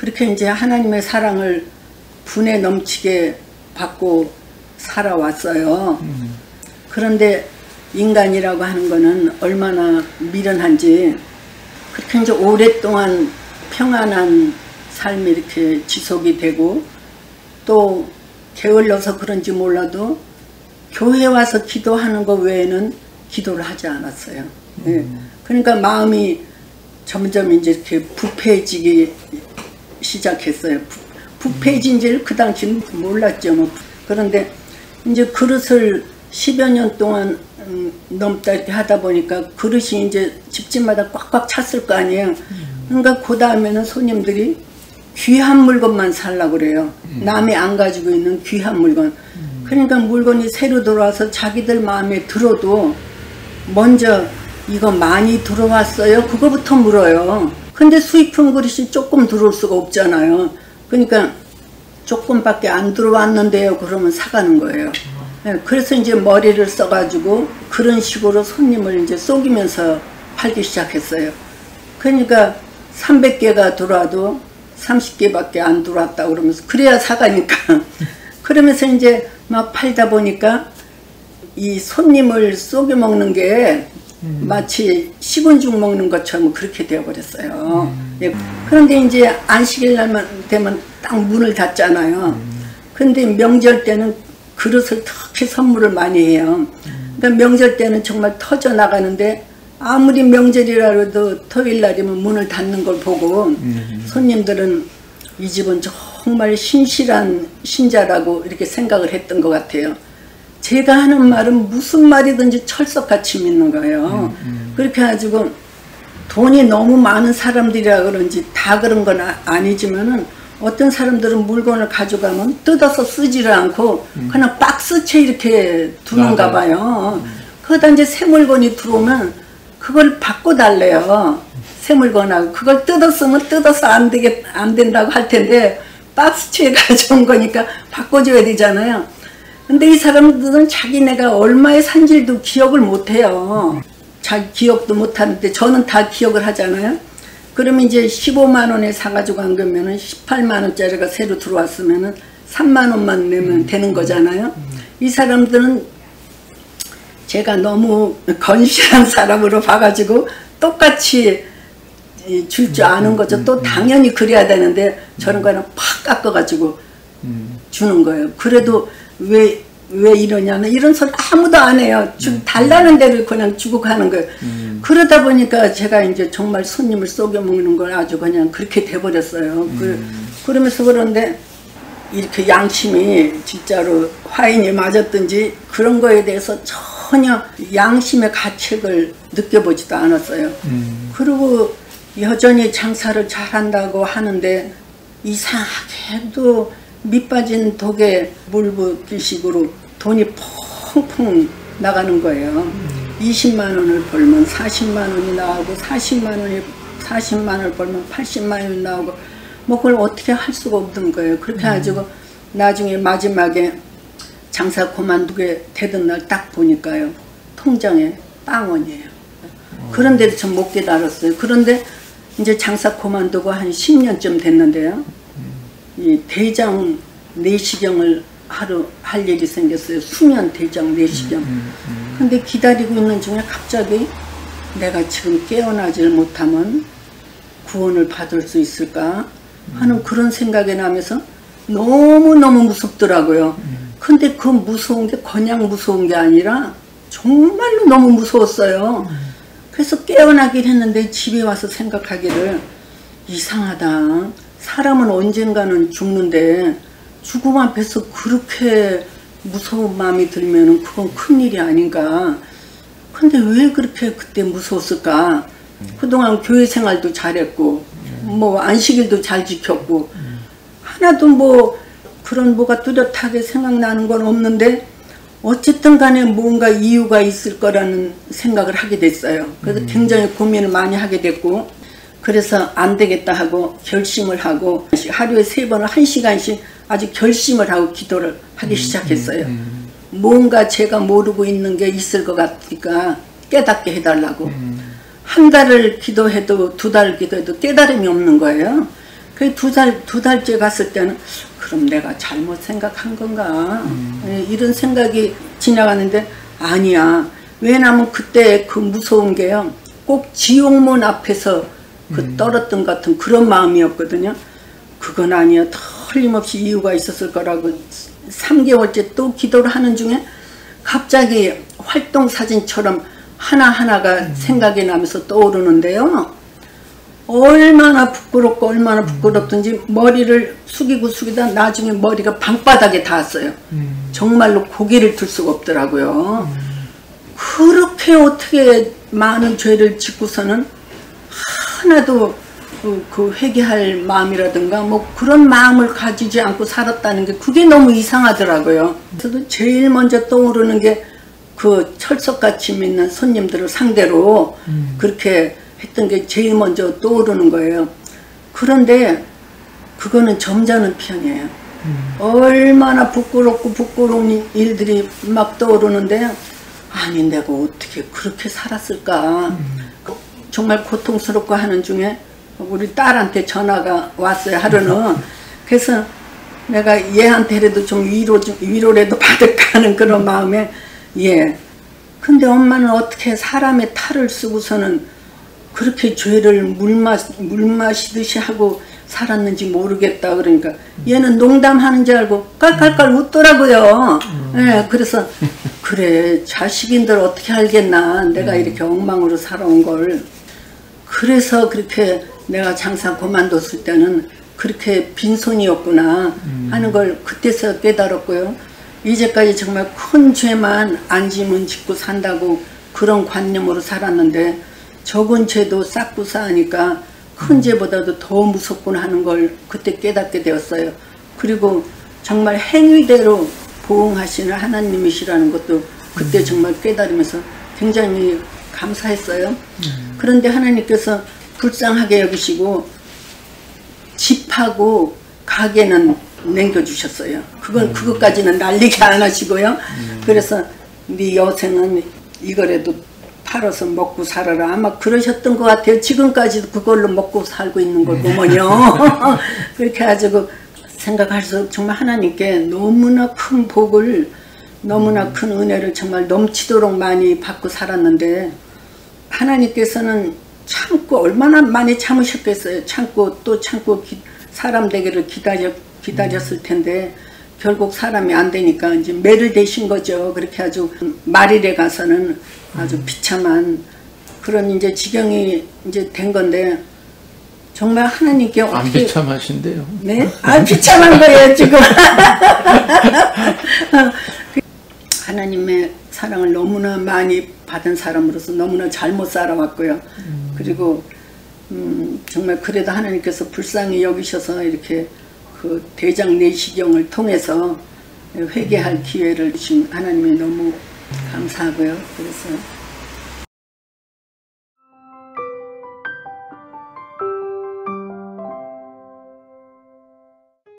그렇게 이제 하나님의 사랑을 분에 넘치게 받고 살아왔어요. 그런데 인간이라고 하는 거는 얼마나 미련한지 그렇게 이제 오랫동안 평안한 삶이 이렇게 지속이 되고 또 게을러서 그런지 몰라도 교회 와서 기도하는 것 외에는 기도를 하지 않았어요. 예. 그러니까 마음이 점점 이제 이렇게 부패해지기 시작했어요. 부패해진지를 그 당시는 몰랐죠. 뭐. 그런데 이제 그릇을 10여 년 동안 넘다 이렇게 하다 보니까 그릇이 이제 집집마다 꽉꽉 찼을 거 아니에요. 그러니까 그 다음에는 손님들이 귀한 물건만 살라고 그래요. 남이 안 가지고 있는 귀한 물건. 그러니까 물건이 새로 들어와서 자기들 마음에 들어도 먼저 이거 많이 들어왔어요? 그거부터 물어요. 근데 수입품 그릇이 조금 들어올 수가 없잖아요. 그러니까 조금밖에 안 들어왔는데요. 그러면 사가는 거예요. 네, 그래서 이제 머리를 써가지고 그런 식으로 손님을 이제 속이면서 팔기 시작했어요. 그러니까 300개가 들어와도 30개밖에 안 들어왔다 그러면서 그래야 사가니까 그러면서 이제 막 팔다 보니까 이 손님을 속여 먹는 게 마치 식은 죽 먹는 것처럼 그렇게 되어버렸어요. 예. 그런데 이제 안식일 날만 되면 딱 문을 닫잖아요. 근데 명절 때는 그릇을 특히 선물을 많이 해요. 그러니까 명절 때는 정말 터져 나가는데 아무리 명절이라 해도 토요일 날이면 문을 닫는 걸 보고 손님들은 이 집은 정말 신실한 신자라고 이렇게 생각을 했던 것 같아요. 제가 하는 말은 무슨 말이든지 철석같이 믿는 거예요. 그렇게 해가지고 돈이 너무 많은 사람들이라 그런지 다 그런 건 아니지만은 어떤 사람들은 물건을 가져가면 뜯어서 쓰지를 않고 그냥 박스채 이렇게 두는가 봐요. 그러다 이제 새 물건이 들어오면 그걸 바꿔달래요. 새 물건하고 그걸 뜯었으면 뜯어서 안 된다고 할 텐데 박스채 가져온 거니까 바꿔줘야 되잖아요. 근데 이 사람들은 자기네가 얼마의 산질도 기억을 못해요. 자기 기억도 못하는데 저는 다 기억을 하잖아요. 그러면 이제 15만 원에 사가지고 간 거면은 18만 원짜리가 새로 들어왔으면은 3만 원만 내면 되는 거잖아요. 이 사람들은 제가 너무 건실한 사람으로 봐가지고 똑같이 줄 줄 아는 거죠. 또 당연히 그래야 되는데 저런 거는 팍 깎아가지고 주는 거예요. 그래도 왜 이러냐면 이런 소리 아무도 안 해요. 달라는 대로 그냥 주고 가는 거예요. 그러다 보니까 제가 이제 정말 손님을 속여 먹는 걸 아주 그냥 그렇게 돼버렸어요. 그러면서 그런데 이렇게 양심이 진짜로 화인이 맞았든지 그런 거에 대해서 전혀 양심의 가책을 느껴보지도 않았어요. 그리고 여전히 장사를 잘한다고 하는데 이상하게도 밑빠진 독에 물 붓기 식으로 돈이 펑펑 나가는 거예요. 20만 원을 벌면 40만 원이 나오고 40만 원을 벌면 80만 원이 나오고 뭐 그걸 어떻게 할 수가 없는 거예요. 그렇게 해가지고 나중에 마지막에 장사 그만두게 되던 날 딱 보니까요. 통장에 빵원이에요. 그런데도 전 못 깨달았어요. 그런데 이제 장사 그만두고 한 10년쯤 됐는데요. 이 대장 내시경을 하루 할 일이 생겼어요. 수면 대장 내시경. 근데 기다리고 있는 중에 갑자기 내가 지금 깨어나질 못하면 구원을 받을 수 있을까 하는 그런 생각이 나면서 너무너무 무섭더라고요. 근데 그 무서운 게 그냥 무서운 게 아니라 정말로 너무 무서웠어요. 그래서 깨어나긴 했는데 집에 와서 생각하기를 이상하다. 사람은 언젠가는 죽는데 죽음 앞에서 그렇게 무서운 마음이 들면 그건 큰일이 아닌가. 근데 왜 그렇게 그때 무서웠을까. 그동안 교회 생활도 잘했고 뭐 안식일도 잘 지켰고 하나도 뭐 그런 뭐가 뚜렷하게 생각나는 건 없는데 어쨌든 간에 뭔가 이유가 있을 거라는 생각을 하게 됐어요. 그래서 굉장히 고민을 많이 하게 됐고 그래서 안 되겠다 하고 결심을 하고 하루에 3번을 1시간씩 아주 결심을 하고 기도를 하기 시작했어요. 뭔가 제가 모르고 있는 게 있을 것 같으니까 깨닫게 해달라고. 한 달을 기도해도 2달 기도해도 깨달음이 없는 거예요. 그 두 달째 갔을 때는 그럼 내가 잘못 생각한 건가? 이런 생각이 지나가는데 아니야. 왜냐면 그때 그 무서운 게요. 꼭 지옥문 앞에서 그 떨었던 같은 그런 마음이었거든요. 그건 아니야. 틀림없이 이유가 있었을 거라고 3개월째 또 기도를 하는 중에 갑자기 활동사진처럼 하나하나가 생각이 나면서 떠오르는데요. 얼마나 부끄럽고 얼마나 부끄럽든지 머리를 숙이다 나중에 머리가 방바닥에 닿았어요. 정말로 고개를 들 수가 없더라고요. 그렇게 어떻게 많은 죄를 짓고서는 하나도 그 회개할 마음이라든가 뭐 그런 마음을 가지지 않고 살았다는 게 그게 너무 이상하더라고요. 저도 제일 먼저 떠오르는 게 그 철석같이 믿는 손님들을 상대로 그렇게 했던 게 제일 먼저 떠오르는 거예요. 그런데 그거는 점잖은 편이에요. 얼마나 부끄러운 일들이 막 떠오르는데 아니 내가 어떻게 그렇게 살았을까. 정말 고통스럽고 하는 중에 우리 딸한테 전화가 왔어요. 하루는. 그래서 내가 얘한테라도 좀 위로라도 받을까 하는 그런 마음에 예. 근데 엄마는 어떻게 사람의 탈을 쓰고서는 그렇게 죄를 물 마시듯이 하고 살았는지 모르겠다. 그러니까 얘는 농담하는 줄 알고 깔깔깔 웃더라고요. 예, 그래서 그래 자식인들 어떻게 알겠나. 내가 이렇게 엉망으로 살아온 걸. 그래서 그렇게 내가 장사 그만뒀을 때는 그렇게 빈손이었구나 하는 걸 그때서 깨달았고요. 이제까지 정말 큰 죄만 안 지면 짓고 산다고 그런 관념으로 살았는데 적은 죄도 쌓고 쌓으니까 큰 죄보다도 더 무섭구나 하는 걸 그때 깨닫게 되었어요. 그리고 정말 행위대로 보응하시는 하나님이시라는 것도 그때 정말 깨달으면서 굉장히 감사했어요. 그런데 하나님께서 불쌍하게 여기시고 집하고 가게는 남겨주셨어요. 그것까지는 날리게 안 하시고요. 그래서 네 여생은 이거라도 팔아서 먹고 살아라. 아마 그러셨던 것 같아요. 지금까지도 그걸로 먹고 살고 있는 걸 보면요. 그렇게 가지고 생각할수록 정말 하나님께 너무나 큰 복을, 너무나 큰 은혜를 정말 넘치도록 많이 받고 살았는데 하나님께서는 참고 얼마나 많이 참으셨겠어요. 참고 또 참고 사람 되기를 기다렸을 텐데 결국 사람이 안 되니까 이제 매를 대신 거죠. 그렇게 아주 말일에 가서는 아주 비참한 그런 이제 지경이 이제 된 건데 정말 하나님께 어떻게 안 비참하신데요? 네? 아 비참한 거예요 지금. 하나님의 사랑을 너무나 많이 받은 사람으로서 너무나 잘못 살아왔고요. 그리고 정말 그래도 하나님께서 불쌍히 여기셔서 이렇게 그 대장 내시경을 통해서 회개할 기회를 주신 하나님이 너무 감사하고요. 그래서